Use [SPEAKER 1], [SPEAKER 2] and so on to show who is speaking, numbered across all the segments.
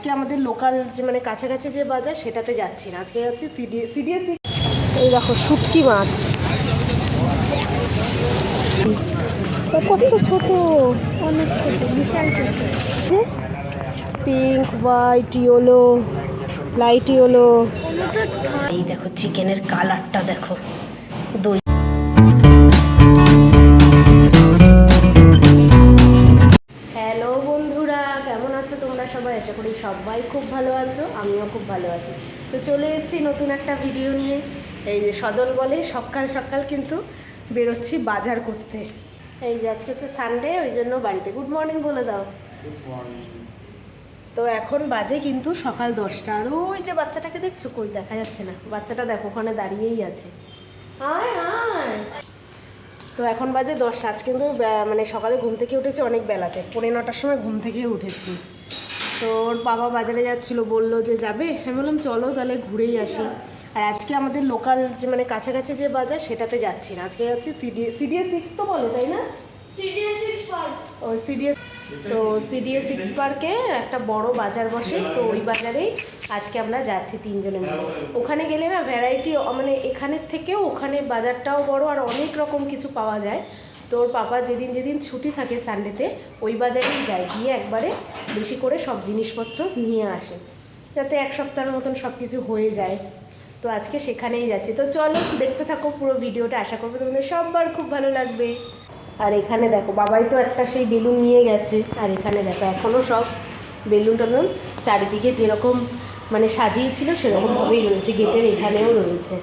[SPEAKER 1] আজকে আমাদের লোকাল যে মানে কাছাকাছি যে বাজার সেটাতে যাচ্ছি না, আজকে যাচ্ছি সিডিএস। এই দেখো শুটকি মাছ কত ছোট, অনেক ছোট, বিশাল ছোট, pink white yellow light yellow. এই দেখো চিকেনের কালারটা দেখো, দই। হ্যালো বন্ধুরা, কেমন আছো তোমরা সবাই? আশা করি সবাই খুব ভালো আছো, আমিও খুব ভালো আছি। তো চলে এসেছি নতুন একটা ভিডিও নিয়ে। এই যে সদল বলে সকাল সকাল কিন্তু বেরোচ্ছি বাজার করতে। এই যে আজকে হচ্ছে সানডে, ওই জন্য বাড়িতে গুড মর্নিং বলে দাও। Good morning. তো এখন বাজে কিন্তু সকাল 10টা, আর ওই যে বাচ্চাটাকে দেখছো, কই দেখা যাচ্ছে না, বাচ্চাটা দেখো ওখানে দাঁড়িয়েই আছে। আয় আয়। তো এখন বাজে 10। আজ কিন্তু মানে সকালে ঘুম থেকে উঠেছি অনেক বেলাতে, 9:45 সময় ঘুম থেকে উঠেছি। তো ওর বাবা বাজারে যাচ্ছিলো, বললো যে যাবে, আমি বললাম চলো তাহলে ঘুরেই আসি। আর আজকে আমাদের লোকাল যে মানে কাছাকাছি যে বাজার সেটাতে যাচ্ছি না, আজকে যাচ্ছি সিডিএস 6 তো বলে, তাই না? CDS 6 park. ও সিডিএস। তো সিডিএস 6 পার্কে একটা বড় বাজার বসে, তো ওই বাজারেই আজকে আমরা যাচ্ছি তিনজনে মিলে। ওখানে গেলে না ভ্যারাইটি, মানে এখানের থেকেও ওখানে বাজারটাও বড় আর অনেক রকম কিছু পাওয়া যায়। তো ওর পাপা যেদিন যেদিন ছুটি থাকে সানডেতে ওই বাজারেই যায়, গিয়ে একবারে বেশি করে সব জিনিসপত্র নিয়ে আসে, যাতে এক সপ্তাহের মতন সব কিছু হয়ে যায়। তো আজকে সেখানেই যাচ্ছি। তো চলো দেখতে থাকো পুরো ভিডিওটা, আশা করবো তোমাদের সবার খুব ভালো লাগবে। আর এখানে দেখো বাবাই তো একটা সেই বেলুন নিয়ে গেছে, আর এখানে দেখো এখনও সব বেলুন টেলুন চারিদিকে যেরকম মানে সাজিয়েছিল সেরকমভাবেই রয়েছে, গেটের এখানেও রয়েছে।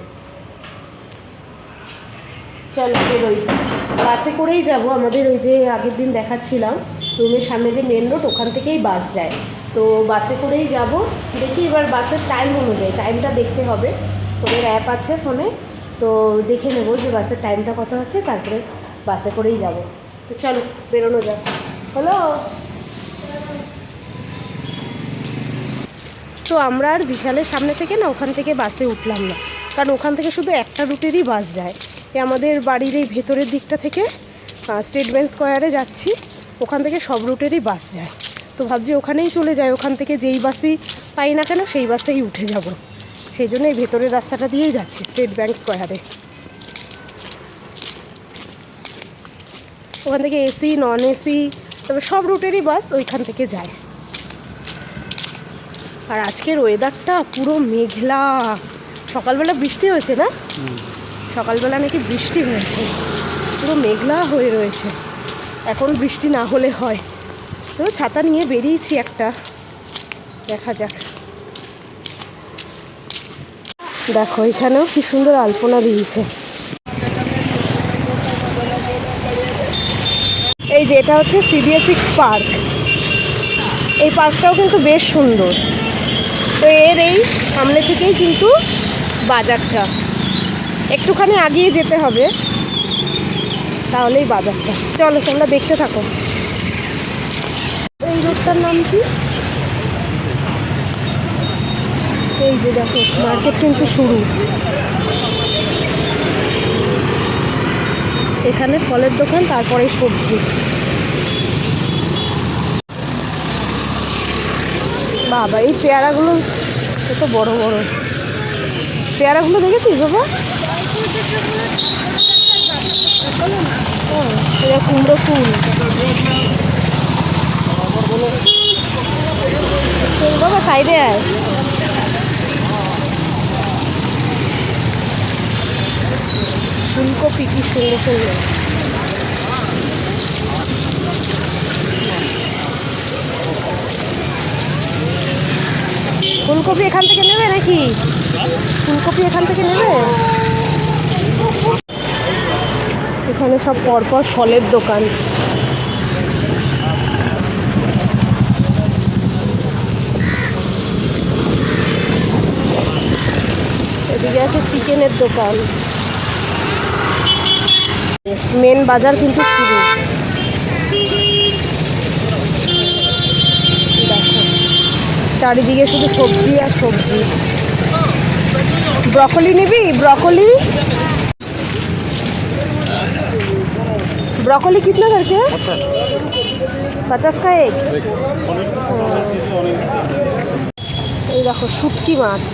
[SPEAKER 1] চলো বেরোই, বাসে করেই যাব। আমাদের ওই যে আগের দিন দেখাচ্ছিলাম রুমের সামনে যে মেন রোড, ওখান থেকেই বাস যায়। তো বাসে করেই যাব। দেখি এবার বাসের টাইম অনুযায়ী, টাইমটা দেখতে হবে, ওদের অ্যাপ আছে ফোনে, তো দেখে নেব যে বাসের টাইমটা কত আছে, তারপরে বাসে করেই যাব। তো চলো বেরোনো যাক। হলো। তো আমরা আর বিশালের সামনে থেকে না ওখান থেকে বাসে উঠলাম না, কারণ ওখান থেকে শুধু একটা রুটেরই বাস যায়। আমাদের বাড়ির এই ভেতরের দিকটা থেকে স্টেট ব্যাংক স্কোয়ারে যাচ্ছি, ওখান থেকে সব রুটেরই বাস যায়। তো ভাবছি ওখানেই চলে যায়, ওখান থেকে যেই বাসই পাই না কেন সেই বাসেই উঠে যাব। সেই জন্য এই ভেতরের রাস্তাটা দিয়েই যাচ্ছি স্টেট ব্যাংক স্কোয়ারে। ওখান থেকে এসি নন এসি তবে সব রুটেরই বাস ওইখান থেকে যায়। আর আজকের ওয়েদারটা পুরো মেঘলা, সকালবেলা বৃষ্টি হয়েছে না, সকালবেলা নাকি বৃষ্টি হয়েছে, পুরো মেঘলা হয়ে রয়েছে। এখন বৃষ্টি না হলে হয়। তো ছাতা নিয়ে বেরিয়েছি একটা, দেখা যাক। দেখো এখানেও কি সুন্দর আলপনা দিয়েছে। এই যে এটা হচ্ছে সিডিএস 6 পার্ক, এই পার্কটাও কিন্তু বেশ সুন্দর। তো এর এই সামনে থেকেই কিন্তু বাজারটা, একটুখানি আগিয়ে যেতে হবে তাহলেই বাজারটা। চলো তোমরা দেখতে থাকো। এই রোডটার নাম কি? এই যে দেখো মার্কেট কিন্তু শুরু। এখানে ফলের দোকান, তারপরে সবজি। বাবা এই পেয়ারাগুলো কত বড় বড়, পেয়ারাগুলো দেখেছিস বাবা? এটা কুমড়ো ফুল। বাবা সাইডে আয়। ফুলকপি কি সুন্দর সুন্দর। ফুলকপি এখান থেকে নেবে নাকি? ফুলকপি এখান থেকে নেবে? এখানে সব পরপর ফলের দোকান। এদিকে আছে চিকেনের দোকান। মেন বাজার কিন্তু শুরু। দেখো চারিদিকে শুধু সবজি আর সবজি। ব্রকলি নিবি? ब्रोकली ब्रोकली कितना करके? 50 का एक। দেখো শুটকি মাছ,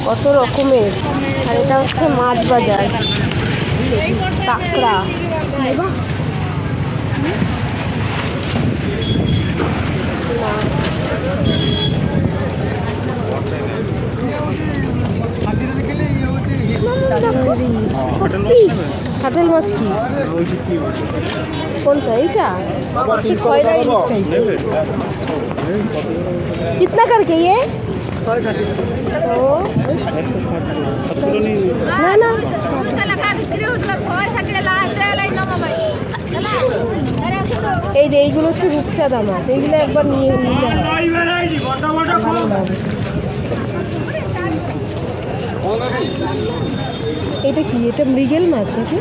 [SPEAKER 1] কত রকমের। আর এটা হচ্ছে মাছ বাজার, কাঁকড়া। শাটেল মাছ কি কোনটা? এইটা খয়রা ইলিশ টাইপের। कितना करके ये? না না এই যে এইগুলো হচ্ছে রূপচাঁদা মাছ, এইগুলো একবার নিয়ে নিলে ভালো হবে। এটা কি? এটা মৃগেল মাছ নাকি?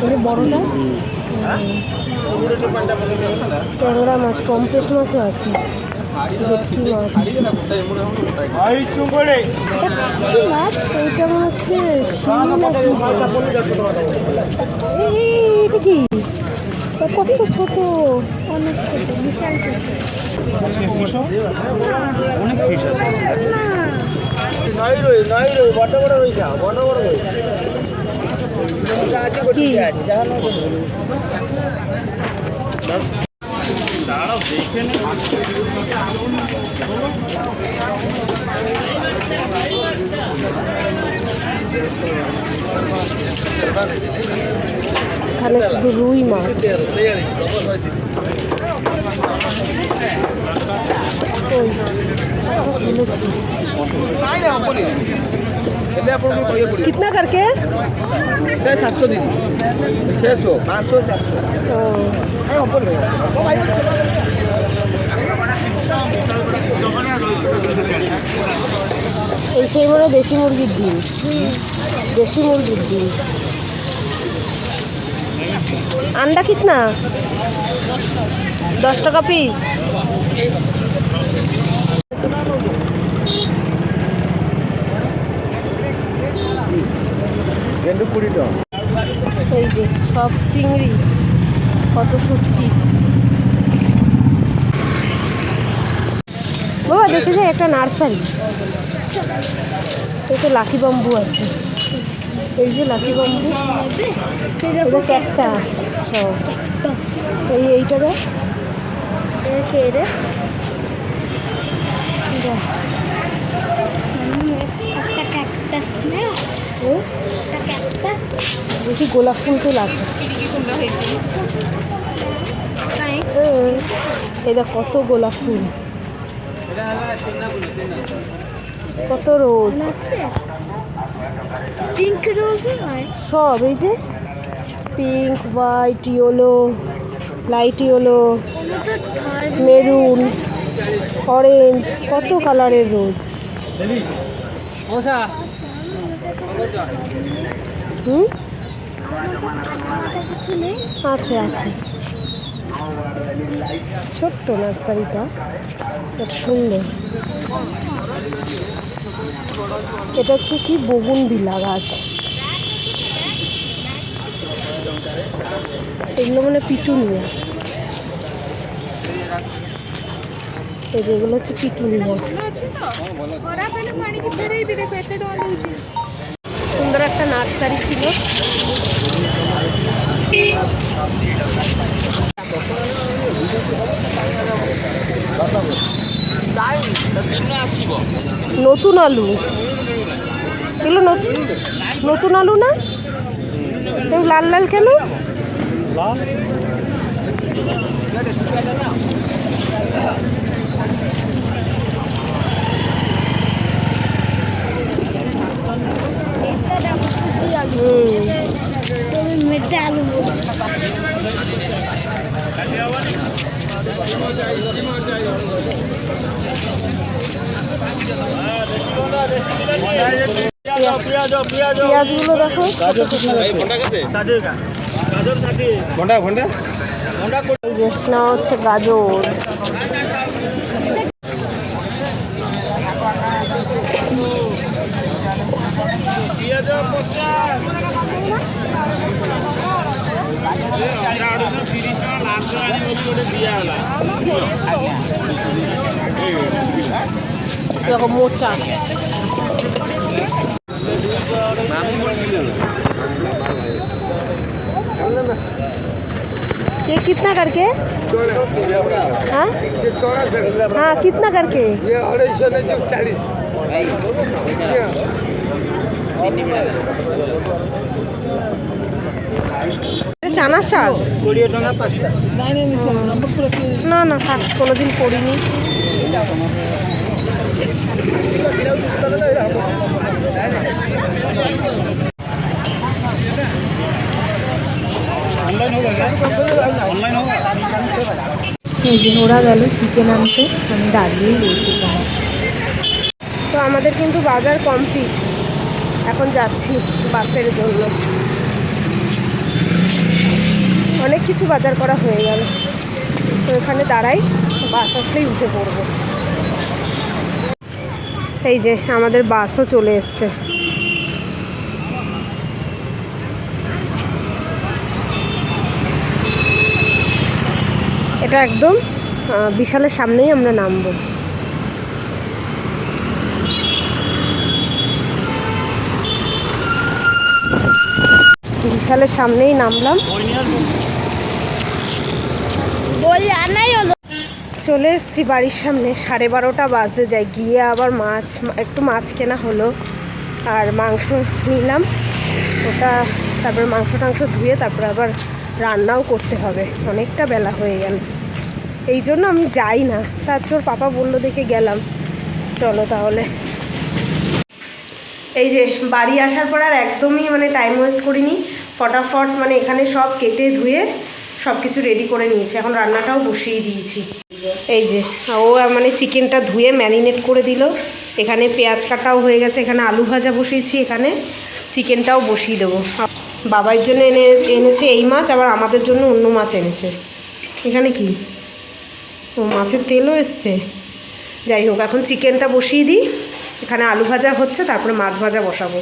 [SPEAKER 1] এটা বড়টা ট্যাংরা মাছ, পমফ্রেট মাছও আছে, ভেটকি মাছ। এটা মনে হচ্ছে এটা কি? কত ছোট, অনেক ছোট, বিশাল ছোট। অনেক ফিশ আছে। এখানে শুধু রুই মাছ। कितना करके? 700 दी, 600, 500, 400। এই সেই মানে দেশি মুরগির ডিম, দেশি মুরগির ডিম। अंडा कितना? 10 টাকা পিস। এই যে সব চিংড়ি, কত শুটকি। বাবা দেখে যায় একটা নার্সারি, এতে লাকি বাম্বু আছে। এই যে লাকি বাম্বু, এটা ক্যাকটাস সব। এইটা দেখ, দেখি গোলাপ ফুল টুল আছে। এই দেখ কত গোলাপ ফুল, কত রোজ, পিঙ্ক রোজ সব। এই যে pink, white, yellow, light yellow, maroon, orange, কত কালারের রোজ। আছে আছে, ছোট্ট নার্সারিটা, সুন্দর। এটা হচ্ছে কি বগুনভিলা গাছ, এগুলো মানে পিটুনিয়া। এই যেগুলো হচ্ছে পিটুনিয়া। সুন্দর একটা নার্সারি ছিল। নতুন আলু, এগুলো নতুন আলু না? এগুলো লাল লাল কেন? পেঁয়াজগুলো দেখো, না হচ্ছে গাজর। দেখো মোচা, ये कितना करके? हाँ हाँ कितना करके?
[SPEAKER 2] ये 240
[SPEAKER 1] চানা শাক
[SPEAKER 2] 20 টাকা 5টা।
[SPEAKER 1] না না থাক, কোনোদিন করিনি। এই যে ওরা গেল চিকেন আনতে, আমি দাঁড়িয়েই রয়েছি। তো আমাদের কিন্তু বাজার কমপ্লিট, এখন যাচ্ছি বাসের জন্য। অনেক কিছু বাজার করা হয়ে গেল, তো এখানে দাঁড়াই, বাস আসলেই উঠে পড়বো। এই যে আমাদের বাসও চলে এসছে। এটা একদম বিশালের সামনেই আমরা নামবো। বিশালের সামনেই নামলাম, চলে এসেছি বাড়ির সামনে। 12:30 বাজতে যায়, গিয়ে আবার একটু মাছ কেনা হলো, আর মাংস নিলাম ওটা, তারপরে মাংস টাংস ধুয়ে তারপরে আবার রান্নাও করতে হবে, অনেকটা বেলা হয়ে গেল। এই জন্য আমি যাই না, তা আজকে ওর পাপা বললো দেখে গেলাম। চলো তাহলে। এই যে বাড়ি আসার পর আর একদমই টাইম ওয়েস্ট করিনি, ফটাফট এখানে সব কেটে ধুয়ে সব কিছু রেডি করে নিয়েছি, এখন রান্নাটাও বসিয়ে দিয়েছি। এই যে ও চিকেনটা ধুয়ে ম্যারিনেট করে দিল, এখানে পেঁয়াজ কাটাও হয়ে গেছে, এখানে আলু ভাজা বসিয়েছি, এখানে চিকেনটাও বসিয়ে দেবো। বাবার জন্য এনেছে এই মাছ, আবার আমাদের জন্য অন্য মাছ এনেছে। এখানে কি ও মাছের তেলও এসছে। যাই হোক, এখন চিকেনটা বসিয়ে দিই, এখানে আলু ভাজা হচ্ছে, তারপরে মাছ ভাজা বসাবো।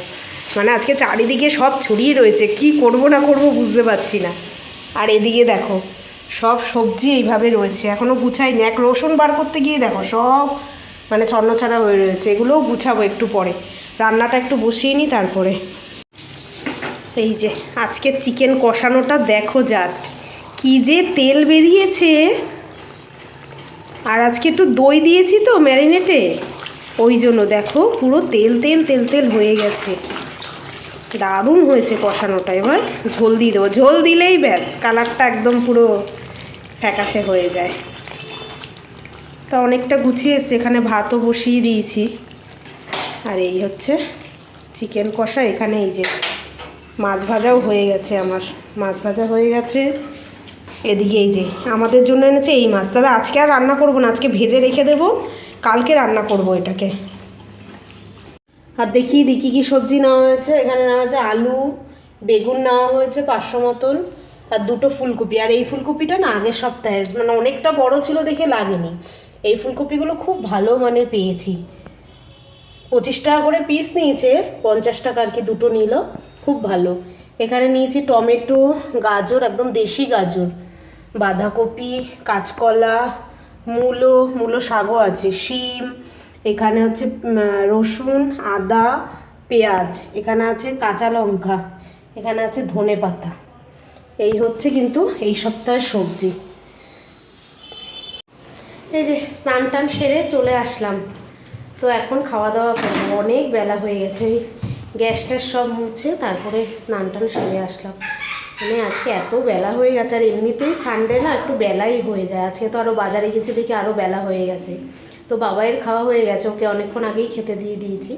[SPEAKER 1] আজকে চারিদিকে সব ছড়িয়ে রয়েছে, কি করব না করব বুঝতে পারছি না। আর এদিকে দেখো সব সবজি এইভাবে রয়েছে, এখনও গুছাইনি। এক রসুন বার করতে গিয়ে দেখো সব ছন্নছাড়া হয়ে রয়েছে, এগুলোও গুছাবো একটু পরে। রান্নাটা একটু বসিয়ে নিই তারপরে। এই যে আজকে চিকেন কষানোটা দেখো জাস্ট, কি যে তেল বেরিয়েছে। আর আজকে একটু দই দিয়েছি তো ম্যারিনেটে, ওই জন্য দেখো পুরো তেল তেল তেল তেল হয়ে গেছে। দারুণ হয়েছে কষানোটা। এবার ঝোল দিয়ে দেবো, ঝোল দিলেই ব্যাস কালারটা একদম পুরো ফ্যাকাশে হয়ে যায়। তো অনেকটা গুছিয়ে এসছে, এখানে ভাতও বসিয়ে দিয়েছি। আর এই হচ্ছে চিকেন কষা, এখানে এই যে মাছ ভাজাও হয়ে গেছে, আমার মাছ ভাজা হয়ে গেছে। এদিকে এই যে আমাদের জন্য এনেছে এই মাছ, তবে আজকে আর রান্না করবো না, আজকে ভেজে রেখে দেবো, কালকে রান্না করব এটাকে। আর দেখিয়ে দিই কী কী সবজি নেওয়া হয়েছে। এখানে নেওয়া হয়েছে আলু, বেগুন নেওয়া হয়েছে 500 মতন, আর 2টো ফুলকপি। আর এই ফুলকপিটা না আগের সপ্তাহের, অনেকটা বড় ছিল দেখে লাগেনি। এই ফুলকপিগুলো খুব ভালো পেয়েছি। 25 টাকা করে পিস নিয়েছে, 50 টাকা আর কি দুটো নিল, খুব ভালো। এখানে নিয়েছি টমেটো, গাজর, একদম দেশি গাজর, বাঁধাকপি, কাঁচকলা, মূলো শাকও আছে, শিম, এখানে হচ্ছে রসুন, আদা, পেঁয়াজ, এখানে আছে কাঁচা লঙ্কা, এখানে আছে ধনেপাতা। এই হচ্ছে কিন্তু এই সপ্তাহের সবজি। এই যে স্নান টান সেরে চলে আসলাম, তো এখন খাওয়া দাওয়া করবো, অনেক বেলা হয়ে গেছে। ওই গ্যাসটা সব মুছে তারপরে স্নান টান সেরে আসলাম। আজকে এত বেলা হয়ে গেছে, আর এমনিতেই সানডে না একটু বেলাই হয়ে যায়। আজকে তো আরও বাজারে গেছে দেখি আরও বেলা হয়ে গেছে। তো বাবাইয়ের খাওয়া হয়ে গেছে, ওকে অনেকক্ষণ আগেই খেতে দিয়ে দিয়েছি,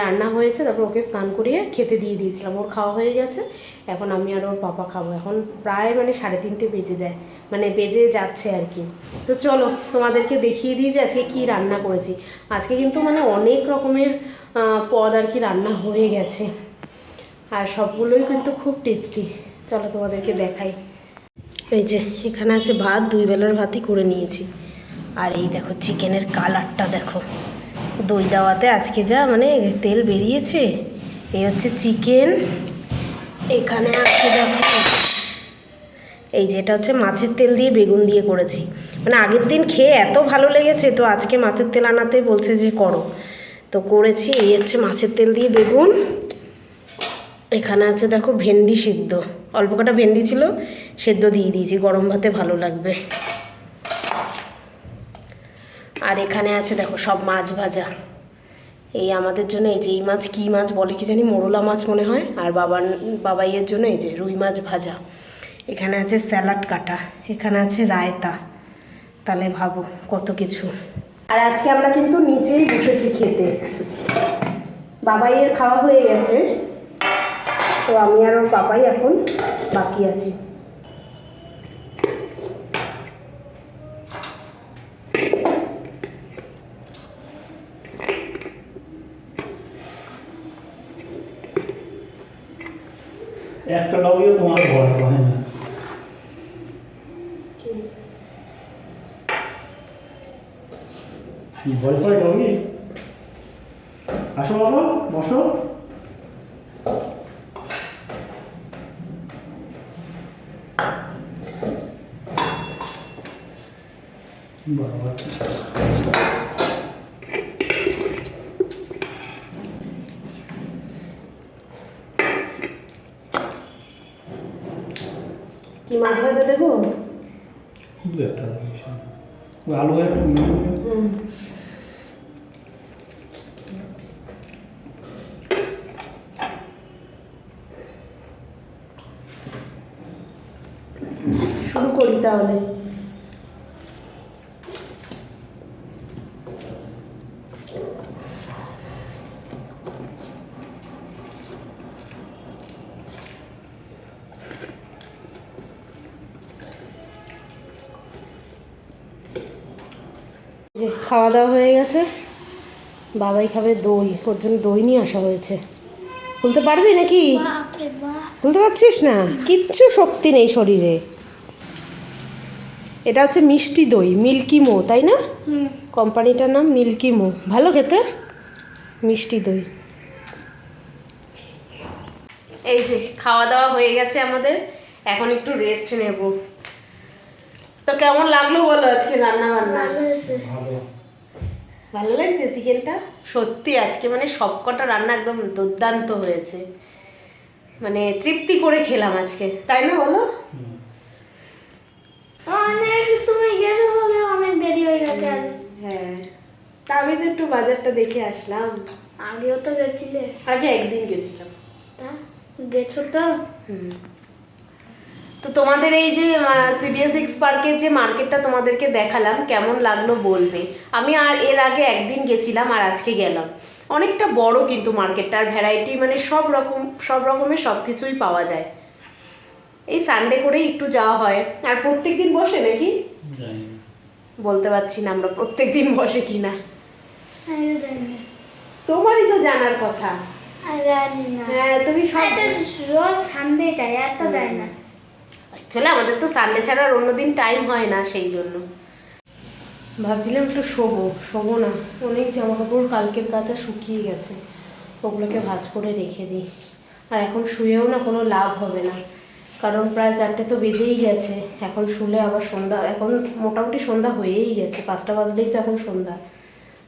[SPEAKER 1] রান্না হয়েছে, তারপর ওকে স্নান করিয়ে খেতে দিয়ে দিয়েছিলাম, ওর খাওয়া হয়ে গেছে। এখন আমি আর ওর পাপা খাবো, এখন প্রায় 3:30 বেজে যায়, বেজে যাচ্ছে আর কি। তো চলো তোমাদেরকে দেখিয়ে দিই যে আজকে কী রান্না করেছি। আজকে কিন্তু অনেক রকমের পদ আর কি রান্না হয়ে গেছে, আর সবগুলোই কিন্তু খুব টেস্টি। চলো তোমাদেরকে দেখাই। এই যে এখানে আছে ভাত, 2 বেলার ভাতই করে নিয়েছি। আর এই দেখো চিকেনের কালারটা দেখো, দই দেওয়াতে আজকে যা তেল বেরিয়েছে। এই হচ্ছে চিকেন, এখানে আছে দেখো, এই যে এটা হচ্ছে মাছের তেল দিয়ে বেগুন দিয়ে করেছি, মানে আগের দিন খেয়ে এত ভালো লেগেছে তো আজকে মাছের তেল আনাতে বলছে যে করো, তো করেছি। এই হচ্ছে মাছের তেল দিয়ে বেগুন। এখানে আছে দেখো ভেন্ডি সিদ্ধ, অল্প কটা ভেন্ডি ছিল, সেদ্ধ দিয়ে দিয়েছি, গরম ভাতে ভালো লাগবে। আর এখানে আছে দেখো সব মাছ ভাজা, এই আমাদের জন্য এই যে এই মাছ কী মাছ বলে কি জানি, মোরলা মাছ মনে হয়, আর বাবাইয়ের জন্য এই যে রুই মাছ ভাজা। এখানে আছে স্যালাড কাটা, এখানে আছে রায়তা, তাহলে ভাবো কত কিছু। আর আজকে আমরা কিন্তু নিচেই বসেছি খেতে, বাবাইয়ের খাওয়া হয়ে গেছে, তো আমি আর ওর বাবাই এখন বাকি আছি।
[SPEAKER 3] একটা ডগিও তোমার ভয় হয় না। কি ভয় পায় ডগি? আসো বাবা, বসো। বাবা
[SPEAKER 1] কি মাছ ভাজা দেবো?
[SPEAKER 3] দু একটা ওই আলু একটা
[SPEAKER 1] শুরু করি তাহলে। যে খাওয়া দাওয়া হয়ে গেছে, বাবাই খাবে দই, ওর জন্য দই নিয়ে আসা হয়েছে। খুলতে পারবি নাকি? খুলতে পারছিস না, কিচ্ছু শক্তি নেই শরীরে। এটা হচ্ছে মিষ্টি দই, মিল্কি মো, তাই না? কোম্পানিটার নাম মিল্কি মো, ভালো খেতে, মিষ্টি দই। এই যে খাওয়া দাওয়া হয়ে গেছে আমাদের, এখন একটু রেস্ট নেব। তো কেমন লাগলো বলো আজকে রান্না বান্না?
[SPEAKER 3] ভালো।
[SPEAKER 1] ভালো লাগছে চিকেনটা, সত্যি আজকে মানে সবকটা রান্না একদম দুর্দান্ত হয়েছে, মানে তৃপ্তি করে খেলাম আজকে, তাই না বলো?
[SPEAKER 4] তুমি গেছো বলে অনেক দেরি হয়ে গেছে।
[SPEAKER 1] হ্যাঁ, তা আমি তো একটু বাজারটা দেখে আসলাম।
[SPEAKER 4] আগেও তো গেছিলে।
[SPEAKER 1] আগে একদিন গেছিলাম।
[SPEAKER 4] তা গেছো তো?
[SPEAKER 1] তো তোমাদের এই যে CDS6 পার্কের যে মার্কেটটা তোমাদেরকে দেখালাম, কেমন লাগলো বলবে। আমি আর এর আগে একদিন গেছিলাম আর আজকে গেলাম, অনেকটা বড় কিন্তু মার্কেটটা, আর ভ্যারাইটি মানে সব রকমের সব কিছুই পাওয়া যায়। এই সানডে করেই একটু যাওয়া হয়। আর প্রত্যেক দিন বসে নাকি বলতে পারছি না আমরা প্রত্যেক দিন বসে কিনা,
[SPEAKER 4] আমিও জানি না।
[SPEAKER 1] তোমারই তো জানার কথা।
[SPEAKER 4] আমি জানি না।
[SPEAKER 1] হ্যাঁ, তুমি সব
[SPEAKER 4] রোজ সানডে যায়, এত দেয় না।
[SPEAKER 1] অ্যাকচুয়ালি আমাদের তো সানডে ছাড়া আর অন্যদিন টাইম হয় না, সেই জন্য ভাবছিলাম একটু শোবো না, অনেক জামা কাপড় কালকের কাচা শুকিয়ে গেছে, ওগুলোকে ভাঁজ করে রেখে দিই। আর এখন শুয়েও না কোনো লাভ হবে না, কারণ প্রায় 4টে তো বেজেই গেছে। এখন শুলে আবার সন্ধ্যা, এখন মোটামুটি সন্ধ্যা হয়েই গেছে, 5টা বাজলেই তো এখন সন্ধ্যা,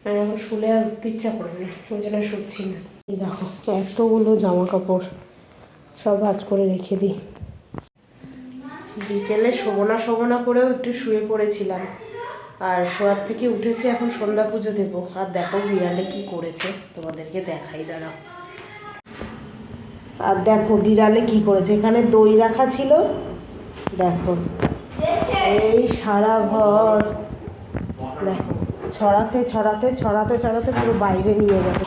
[SPEAKER 1] মানে এখন শুলে আর উঠতে ইচ্ছা করবে না, ওই জন্য শুচ্ছি না। এই দেখো এতগুলো জামা কাপড় সব ভাঁজ করে রেখে দিই। বিকেলে শোবো না করেও একটু শুয়ে পড়েছিলাম, আর শোয়ার থেকে উঠেছি, এখন সন্ধ্যা পুজো দেবো। আর দেখো বিড়ালে কি করেছে, তোমাদেরকে দেখাই, দাঁড়াও। আর দেখো বিড়ালে কি করেছে, এখানে দই রাখা ছিল, দেখো এই সারা ঘর দেখো ছড়াতে পুরো বাইরে নিয়ে গেছে।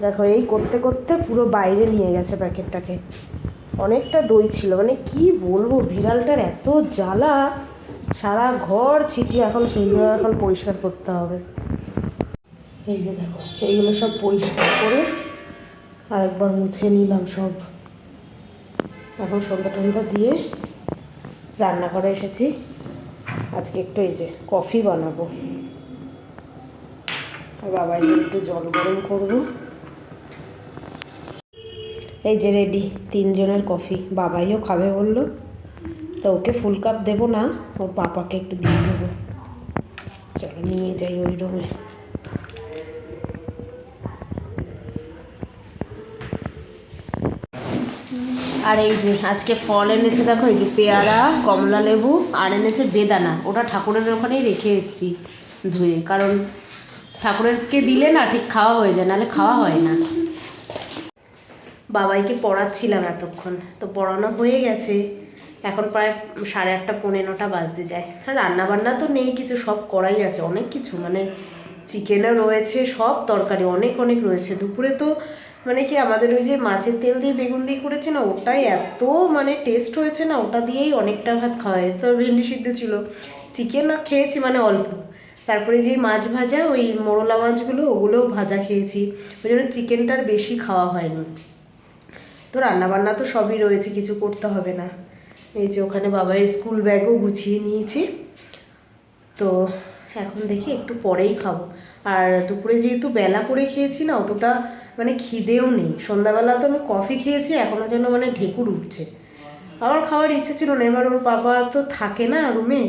[SPEAKER 1] দেখো এই করতে করতে পুরো বাইরে নিয়ে গেছে প্যাকেটটাকে। অনেকটা দই ছিল, মানে কি বলবো, বিড়ালটার এত জ্বালা, সারা ঘর ছিটিয়ে, এখন সেইগুলো এখন পরিষ্কার করতে হবে। এই যে দেখো এইগুলো সব পরিষ্কার করে আরেকবার মুছে নিলাম সব। এখন সন্ধ্যা দিয়ে রান্নাঘরে এসেছি, আজকে একটু এই যে কফি বানাবো, আর বাবাই যে একটু জল গরম করবো। এই যে রেডি 3 জনের কফি, বাবাইও খাবে বললো, তো ওকে ফুল কাপ দেবো না, ওর পাপাকে একটু দিয়ে দেবো। চলো নিয়ে যাই ওই রুমে। আর এই যে আজকে ফল এনেছে, দেখো এই যে পেয়ারা, কমলা লেবু, আর এনেছে বেদানা। ওটা ঠাকুরের ওখানেই রেখে এসেছি ধুয়ে, কারণ ঠাকুরেরকে দিলে না ঠিক খাওয়া হয়ে যায়, নাহলে খাওয়া হয় না। বাবাইকে পড়াচ্ছিলাম এতক্ষণ, তো পড়ানো হয়ে গেছে। এখন প্রায় 8:30 পৌনে 9টা বাজতে যায়। আর রান্নাবান্না তো নেই কিছু, সব করাই আছে, অনেক কিছু, মানে চিকেনও রয়েছে, সব তরকারি অনেক অনেক রয়েছে। দুপুরে তো মানে কি আমাদের ওই যে মাছের তেল দিয়ে বেগুন দিয়ে করেছে না, ওটাই এত মানে টেস্ট হয়েছে না, ওটা দিয়েই অনেকটা ভাত খাওয়া হয়েছে। তো ভেন্ডি সিদ্ধ ছিল, চিকেন খেয়েছি মানে অল্প, তারপরে যে মাছ ভাজা, ওই মোরলা মাছগুলো, ওগুলোও ভাজা খেয়েছি, ওই জন্য চিকেনটার বেশি খাওয়া হয়নি। তো রান্নাবান্না তো সবই রয়েছে, কিছু করতে হবে না। এই যে ওখানে বাবার স্কুল ব্যাগও গুছিয়ে নিয়েছি। তো এখন দেখি একটু পরেই খাবো। আর দুপুরে যেহেতু বেলা করে খেয়েছি না, অতটা মানে খিদেও নেই। সন্ধ্যাবেলা তো আমি কফি খেয়েছি, এখনও যেন মানে ঢেকুর উঠছে। আমার খাওয়ার ইচ্ছে ছিল না, এবার ওর বাবা তো থাকে না রুমে,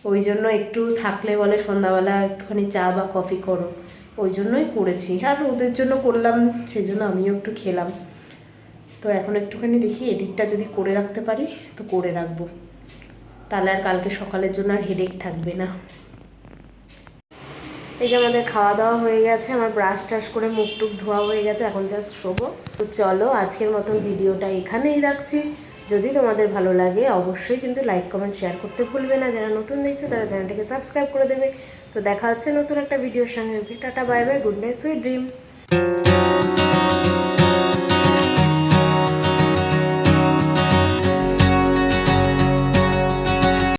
[SPEAKER 1] ওই জন্য একটু থাকলে বলে সন্ধ্যাবেলা একটুখানি চা বা কফি করো, ওই জন্যই করেছি। আর ওদের জন্য করলাম, সেই জন্য আমিও একটু খেলাম। তো এখন একটুখানি দেখি এডিটটা যদি করে রাখতে পারি তো করে রাখবো, তাহলে আর কালকে সকালের জন্য আর হেডেক থাকবে না। এই যে আমাদের খাওয়া দাওয়া হয়ে গেছে, আমার ব্রাশ টাশ করে মুখ টুক ধোয়া হয়ে গেছে, এখন জাস্ট শোবো। তো চলো আজকের মতন ভিডিওটা এখানেই রাখছি। যদি তোমাদের ভালো লাগে অবশ্যই কিন্তু লাইক কমেন্ট শেয়ার করতে ভুলবে না। যারা নতুন দেখছে তারা চ্যানেলটাকে সাবস্ক্রাইব করে দেবে। তো দেখা হচ্ছে নতুন একটা ভিডিওর সঙ্গে। Tata, bye bye, good night, sweet dream.